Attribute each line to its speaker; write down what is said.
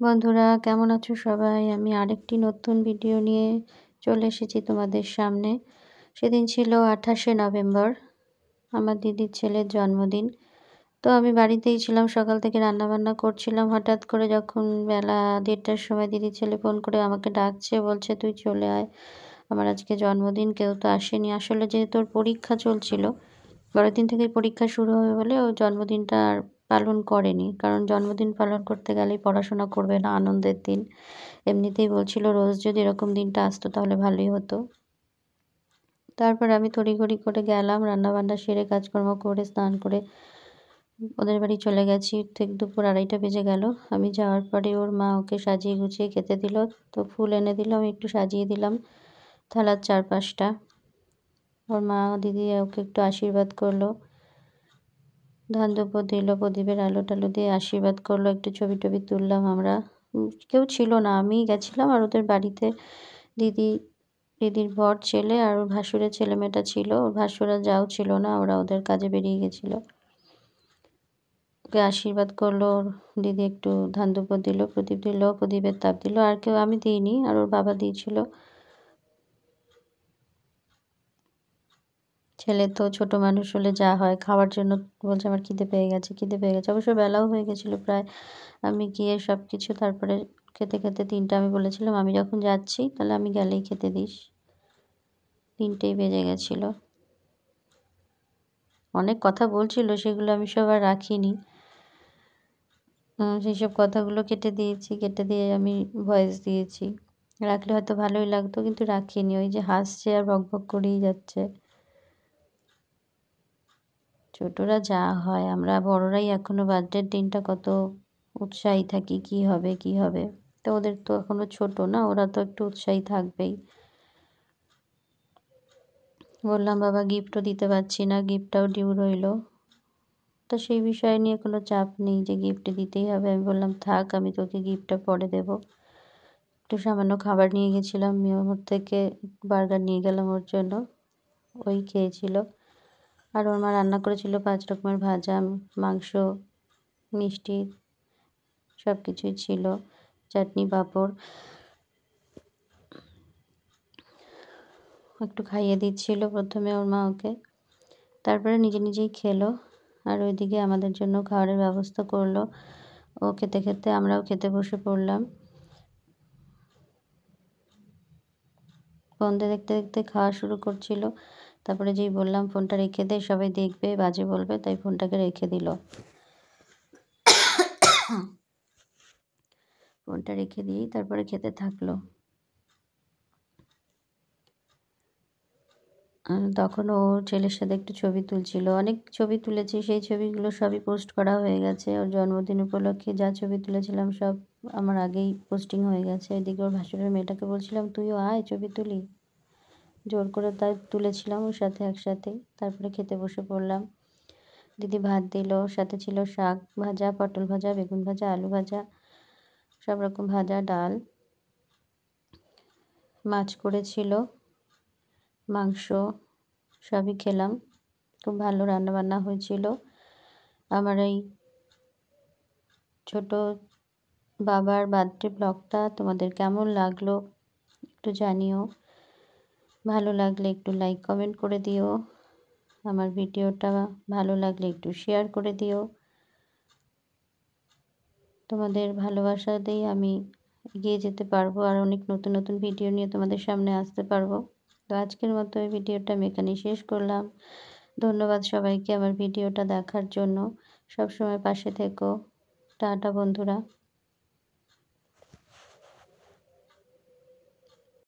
Speaker 1: বন্ধুরা কেমন আছো সবাই? আমি আরেকটি নতুন ভিডিও নিয়ে চলে এসেছি তোমাদের সামনে। সেদিন ছিল ২৮শে নভেম্বর, আমার দিদির ছেলের জন্মদিন। তো আমি বাড়িতেই ছিলাম, সকাল থেকে রান্নাবান্না করছিলাম। হঠাৎ করে যখন বেলা ১:৩০টার সময় দিদির ছেলে ফোন করে আমাকে ডাকছে, বলছে, "তুই চলে আয়, আমার আজকে জন্মদিন, কেউ তো আসেনি।" আসলে যেহেতু ওর পরীক্ষা চলছিল, পরের দিন থেকেই পরীক্ষা শুরু হবে বলে ও জন্মদিনটা আর পালন করেনি। কারণ জন্মদিন পালন করতে গেলেই পড়াশোনা করবে না, আনন্দের দিন। এমনিতেই বলছিল রোজ যদি এরকম দিনটা আসতো তাহলে ভালোই হতো। তারপর আমি তড়িঘড়ি করে গেলাম, রান্নাবান্না সেরে কাজকর্ম করে স্নান করে ওদের বাড়ি চলে গেছি। ঠিক দুপুর ২:৩০টা বেজে গেল। আমি যাওয়ার পরে ওর মা ওকে সাজিয়ে গুছিয়ে খেতে দিল। তো ফুল এনে দিল, আমি একটু সাজিয়ে দিলাম থালার চারপাশটা। ওর মা দিদি ওকে একটু আশীর্বাদ করলো, ধান দুব্বো দিল, প্রদীপের আলো টালো দিয়ে আশীর্বাদ করলো। একটু ছবি টবি তুললাম আমরা। কেউ ছিল না, আমিই গেছিলাম। আর ওদের বাড়িতে দিদির বর ছেলে আর ওর ভাসুরের ছেলেমেয়েটা ছিল। ওর ভাসুর আর যাও ছিল না, ওরা ওদের কাজে বেরিয়ে গেছিলো। ওকে আশীর্বাদ করলো, ওর দিদি একটু ধান দুব্বো দিল, প্রদীপ দিল, প্রদীপের তাপ দিল। আর কেউ আমি দিইনি, আর ওর বাবা দিয়েছিল। ছেলে তো ছোট মানুষ হলে যা হয়, খাওয়ার জন্য বলছে আমার খিদে পেয়ে গেছে, খিদে পেয়ে গেছে। অবশ্য বেলাও হয়ে গেছিলো প্রায়। আমি গিয়ে সব কিছু তারপরে খেতে খেতে ৩টা, আমি বলেছিলাম আমি যখন যাচ্ছি তাহলে আমি গেলেই খেতে দিস। ৩টেই বেজে গেছিলো। অনেক কথা বলছিল, সেগুলো আমি সব আর রাখিনি। সেই সব কথাগুলো কেটে দিয়েছি, কেটে দিয়ে আমি ভয়েস দিয়েছি। রাখলে হয়তো ভালোই লাগতো, কিন্তু রাখিনি। ওই যে হাসছে আর বকবক করেই যাচ্ছে। ছোটরা যা হয়, আমরা বড়রাই এখনো বার্থডের দিনটা কত উৎসাহী থাকি, কি হবে কি হবে। তো ওদের তো এখনো ছোট না, ওরা তো একটু উৎসাহী থাকবেই। বললাম বাবা গিফটও দিতে পারছি না, গিফটটাও ডিউ রইল। তো সেই বিষয় নিয়ে কোনো চাপ নেই যে গিফট দিতেই হবে। আমি বললাম থাক, আমি তোকে গিফটটা পরে দেব। একটু সামান্য খাবার নিয়ে গেছিলাম মিয়ামোর থেকে, বার্গার নিয়ে গেলাম ওর জন্য, ওই খেয়েছিল। আর ওর মা রান্না করেছিল ৫ রকমের ভাজা, মাংস, মিষ্টি, সব কিছুই ছিল, চাটনি, পাঁপড়। একটু খাইয়ে দিচ্ছিল প্রথমে ওর মা ওকে, তারপরে নিজে নিজেই খেলো। আর ওইদিকে আমাদের জন্য খাবারের ব্যবস্থা করলো। ও খেতে খেতে আমরাও খেতে বসে পড়লাম। ফোন দেখতে দেখতে খাওয়া শুরু করছিল। তারপরে যেই বললাম ফোনটা রেখে দে, সবাই দেখবে, বাজে বলবে, তাই ফোনটাকে রেখে দিল। ফোনটা রেখে দিয়েই তারপরে খেতে থাকলো। তখন ও ছেলের সাথে একটু ছবি তুলছিল। অনেক ছবি তুলেছি, সেই ছবিগুলো সবই পোস্ট করা হয়ে গেছে। ওর জন্মদিন উপলক্ষে যা ছবি তুলেছিলাম সব আমার আগেই পোস্টিং হয়ে গেছে। এদিকে ওর ভাসুরের মেয়েটাকে বলছিলাম তুইও আয় ছবি তুলি, জোর করে তাই তুলেছিলাম ওর সাথে একসাথে। তারপরে খেতে বসে পড়লাম। দিদি ভাত দিল, সাথে ছিল শাক ভাজা, পটল ভাজা, বেগুন ভাজা, আলু ভাজা, সব রকম ভাজা, ডাল, মাছ করেছিল, মাংস, সবই খেলাম। খুব ভালো রান্নাবান্না হয়েছিল। আমার এই ছোট বাবার বার্থডে ব্লগটা তোমাদের কেমন লাগলো একটু জানিও। ভালো লাগলে একটু লাইক কমেন্ট করে দিও। আমার ভিডিওটা ভালো লাগলে একটু শেয়ার করে দিও। তোমাদের ভালোবাসাতেই আমি এগিয়ে যেতে পারবো, আর অনেক নতুন নতুন ভিডিও নিয়ে তোমাদের সামনে আসতে পারবো। তো আজকের মতো এই ভিডিওটা আমি এখানেই শেষ করলাম। ধন্যবাদ সবাইকে আমার ভিডিওটা দেখার জন্য। সব সময় পাশে থেকো। টাটা বন্ধুরা।